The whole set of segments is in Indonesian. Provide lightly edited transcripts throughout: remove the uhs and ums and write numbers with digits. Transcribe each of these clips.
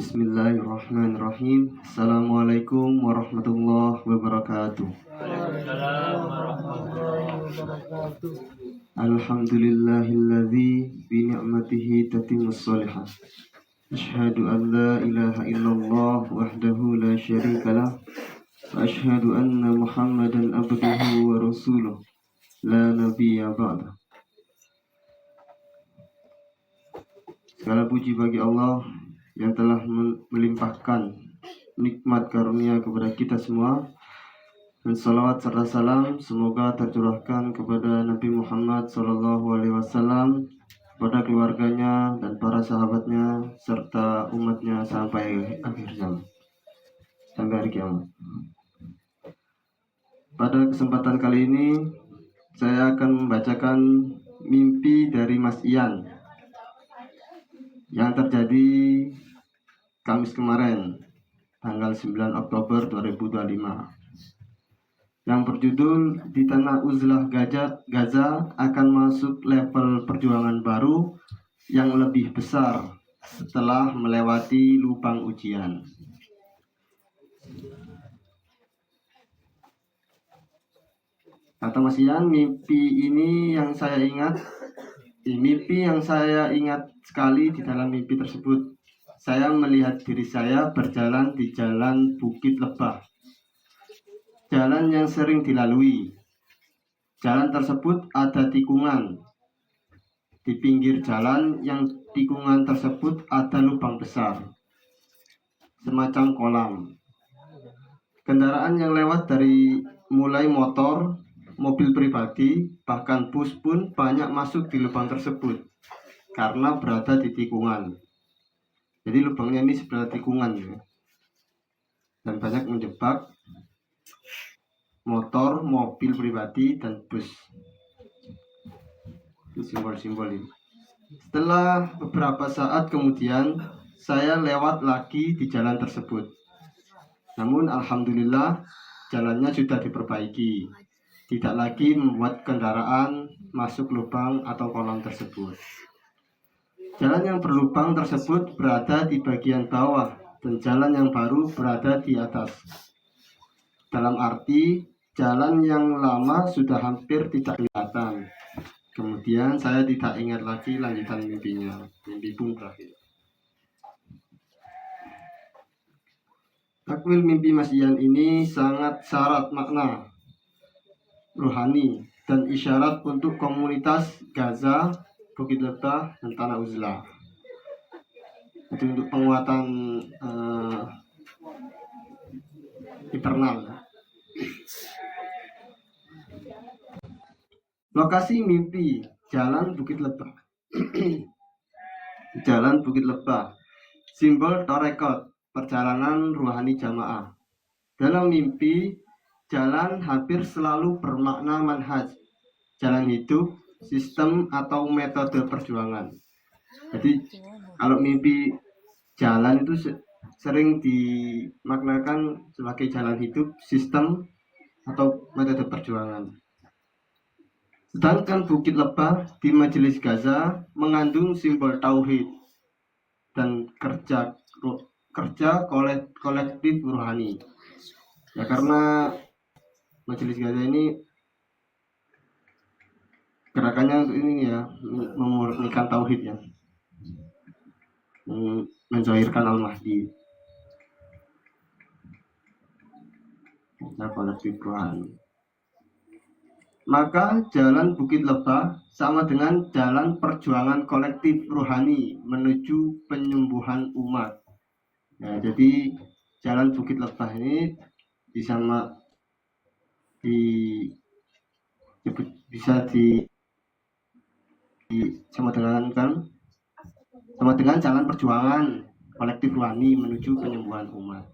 Bismillahirrahmanirrahim. Assalamualaikum warahmatullahi wabarakatuh. Waalaikumsalam warahmatullahi wabarakatuh. Alhamdulillahilladzi bi ni'matihi tatimmus shalihat. Asyhadu an la ilaha illallah wahdahu la syarikalah wa asyhadu anna Muhammadan abduhu wa rasuluh la nabiyya ba'da. Segala puji bagi Allah yang telah melimpahkan nikmat karunia kepada kita semua, dan salawat serta salam semoga tercurahkan kepada Nabi Muhammad SAW, kepada keluarganya dan para sahabatnya serta umatnya sampai akhir zaman, sampai hari kiamat. Pada kesempatan kali ini saya akan membacakan mimpi dari Mas Ian yang terjadi Kamis kemarin, tanggal 9 Oktober 2025, yang berjudul "Di Tanah Uzlah Gaza akan masuk level perjuangan baru yang lebih besar setelah melewati lubang ujian". Kata Mas Ian, mimpi yang saya ingat sekali di dalam mimpi tersebut. Saya melihat diri saya berjalan di jalan Bukit Lebah, jalan yang sering dilalui. Jalan tersebut ada tikungan. Di pinggir jalan yang tikungan tersebut ada lubang besar, semacam kolam. Kendaraan yang lewat dari mulai motor, mobil pribadi, bahkan bus pun banyak masuk di lubang tersebut karena berada di tikungan. Jadi lubangnya ini sebelah tikungan ya. Dan banyak menjebak motor, mobil pribadi, dan bus. Itu simbol-simbol ini. Setelah beberapa saat kemudian, saya lewat lagi di jalan tersebut. Namun alhamdulillah jalannya sudah diperbaiki. Tidak lagi membuat kendaraan masuk lubang atau kolam tersebut. Jalan yang berlubang tersebut berada di bagian bawah dan jalan yang baru berada di atas. Dalam arti, jalan yang lama sudah hampir tidak kelihatan. Kemudian saya tidak ingat lagi lanjutan mimpinya. Mimpi pun berakhir. Takwil mimpi Mas Ian ini sangat syarat makna rohani dan isyarat untuk komunitas Gaza, Bukit Lebah, dan Tanah Uzlah. Itu untuk penguatan internal. Lokasi mimpi, Jalan Bukit Lebah. Jalan Bukit Lebah, simbol Torekot, perjalanan ruhani jamaah. Dalam mimpi, jalan hampir selalu bermakna manhaj, jalan hidup, sistem atau metode perjuangan. Jadi kalau mimpi jalan itu sering dimaknakan sebagai jalan hidup, sistem atau metode perjuangan. Sedangkan Bukit Lebah di Majelis Gaza mengandung simbol tauhid dan kerja kolektif rohani. Ya, karena Majelis Gaza ini gerakannya untuk ini ya, memurnikan tauhid ya, menzohirkan Al-Mahdi. Kolektif rohani. Maka jalan Bukit Lebah sama dengan jalan perjuangan kolektif rohani menuju penyembuhan umat. Ya, jadi jalan Bukit Lebah ini bisa sama dengan jalan perjuangan kolektif rohani menuju penyembuhan umat.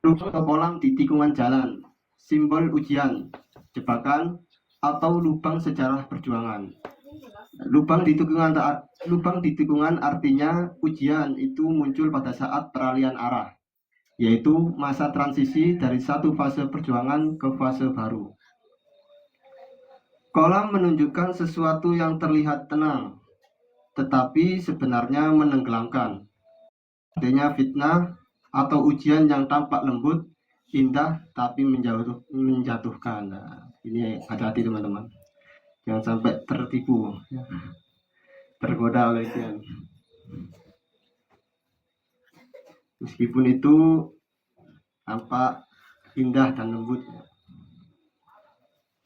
Lubang atau kolam di tikungan jalan, simbol ujian, jebakan, atau lubang sejarah perjuangan. Lubang di tikungan artinya ujian itu muncul pada saat peralihan arah, yaitu masa transisi dari satu fase perjuangan ke fase baru. Kolam menunjukkan sesuatu yang terlihat tenang, tetapi sebenarnya menenggelamkan. Artinya fitnah atau ujian yang tampak lembut, indah, tapi menjatuhkan. Nah, ini hati-hati teman-teman. Jangan sampai tertipu, ya, tergoda oleh ujian. Meskipun itu tampak indah dan lembut,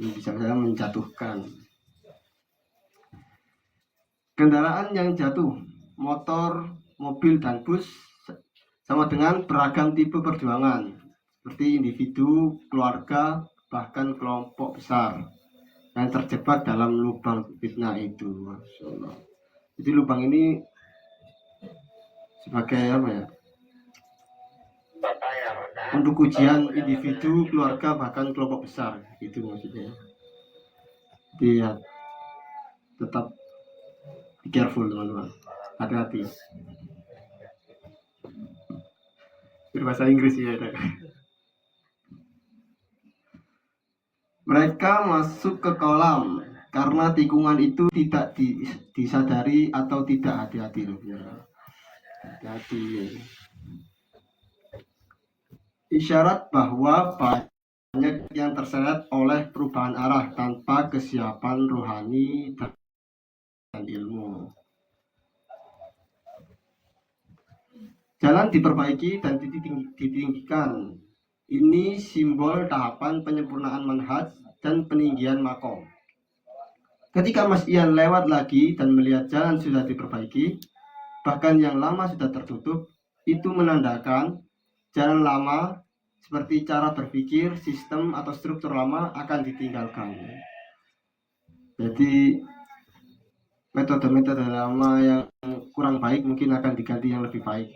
ini bisa saja menjatuhkan. Kendaraan yang jatuh, motor, mobil, dan bus sama dengan beragam tipe perjuangan, seperti individu, keluarga, bahkan kelompok besar yang terjebak dalam lubang fitnah itu. Masya Allah. Jadi lubang ini sebagai apa ya? Untuk ujian individu, keluarga, bahkan kelompok besar, itu maksudnya. Jadi ya, tetap be careful teman-teman, hati-hati. Berbahasa Inggris ya. Mereka masuk ke kolam karena tikungan itu tidak disadari atau tidak hati-hati. Hati-hati. Isyarat bahwa banyak yang terseret oleh perubahan arah tanpa kesiapan rohani dan ilmu. Jalan diperbaiki dan ditinggikan. Ini simbol tahapan penyempurnaan manhaj dan peninggian makom. Ketika Mas Ian lewat lagi dan melihat jalan sudah diperbaiki, bahkan yang lama sudah tertutup, itu menandakan jalan lama seperti cara berpikir, sistem atau struktur lama akan ditinggalkan. Jadi metode-metode lama yang kurang baik mungkin akan diganti yang lebih baik.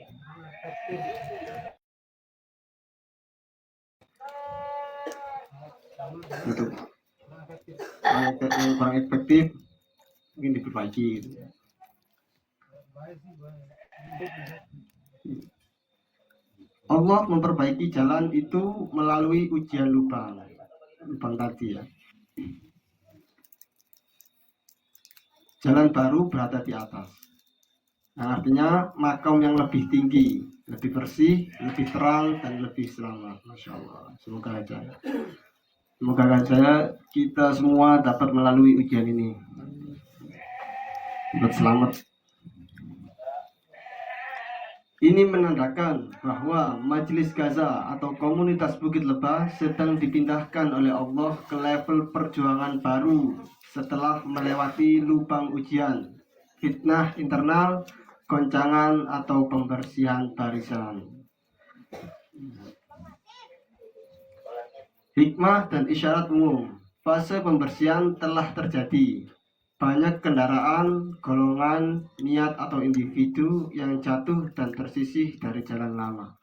Untuk yang kurang efektif mungkin diperbaiki. Allah memperbaiki jalan itu melalui ujian lubang tadi ya. Jalan baru berada di atas. Nah, artinya makam yang lebih tinggi, lebih bersih, lebih terang, dan lebih selamat. Masya Allah. Semoga saja kita semua dapat melalui ujian ini. Dapat selamat. Ini menandakan bahwa Majelis Gaza atau komunitas Bukit Lebah sedang dipindahkan oleh Allah ke level perjuangan baru setelah melewati lubang ujian, fitnah internal, goncangan atau pembersihan barisan. Hikmah dan isyarat umum. Fase pembersihan telah terjadi. Banyak kendaraan, golongan, niat atau individu yang jatuh dan tersisih dari jalan lama.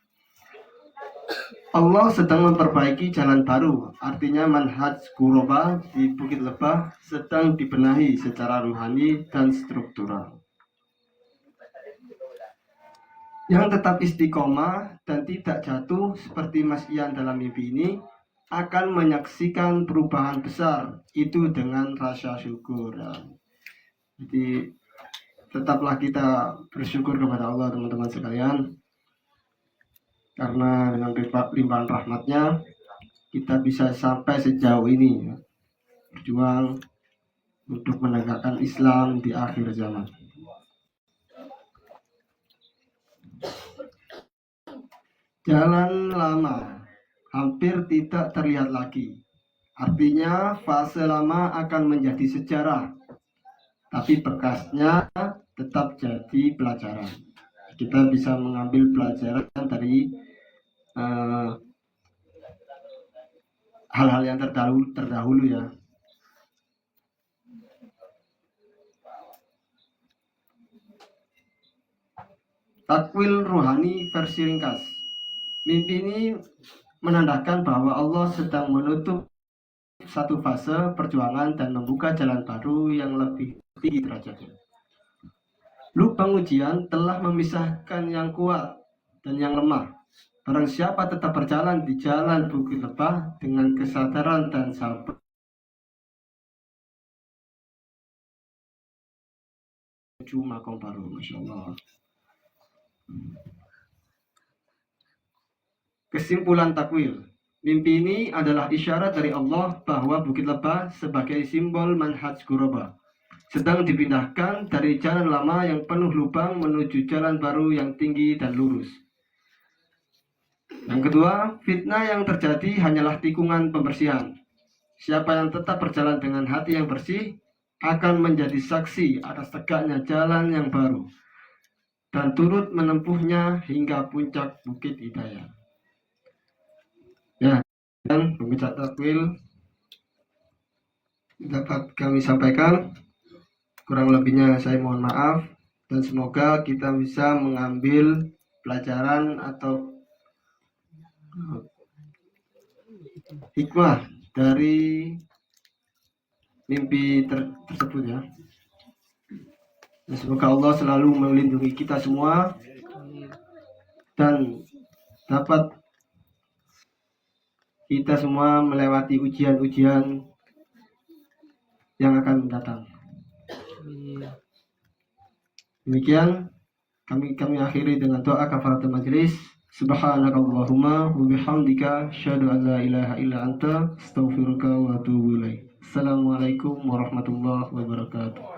Allah sedang memperbaiki jalan baru, artinya manhaj Qurba di Bukit Lebah sedang dibenahi secara rohani dan struktural. Yang tetap istiqomah dan tidak jatuh seperti Mas Ian dalam mimpi ini akan menyaksikan perubahan besar itu dengan rasa syukur. Jadi tetaplah kita bersyukur kepada Allah teman-teman sekalian, karena dengan limpahan rahmatnya kita bisa sampai sejauh ini ya, berjuang untuk menegakkan Islam di akhir zaman. Jalan lama hampir tidak terlihat lagi. Artinya fase lama akan menjadi sejarah, tapi bekasnya tetap jadi pelajaran. Kita bisa mengambil pelajaran dari hal-hal yang terdahulu ya. Takwil rohani versi ringkas. Mimpi ini menandakan bahwa Allah sedang menutup satu fase perjuangan dan membuka jalan baru yang lebih tinggi derajatnya. Lubang ujian telah memisahkan yang kuat dan yang lemah. Barang siapa tetap berjalan di jalan Bukit Lebah dengan kesadaran dan sabar, menuju makom baru. Masya Allah. Kesimpulan takwil. Mimpi ini adalah isyarat dari Allah bahwa Bukit Lebah sebagai simbol manhaj Ghuraba sedang dipindahkan dari jalan lama yang penuh lubang menuju jalan baru yang tinggi dan lurus. Yang kedua, fitnah yang terjadi hanyalah tikungan pembersihan. Siapa yang tetap berjalan dengan hati yang bersih akan menjadi saksi atas tegaknya jalan yang baru dan turut menempuhnya hingga puncak Bukit Hidayah. Ya, dan pembaca takwil dapat kami sampaikan. Kurang lebihnya saya mohon maaf, dan semoga kita bisa mengambil pelajaran atau hikmah dari mimpi tersebut ya. Dan semoga Allah selalu melindungi kita semua dan dapat kita semua melewati ujian-ujian yang akan datang. Demikian kami akhiri dengan doa kafaratul majelis. Subhanakallahumma wa bihamdika asyhadu an la ilaha illa anta astaghfiruka wa atubu ilaik. Assalamualaikum warahmatullahi wabarakatuh.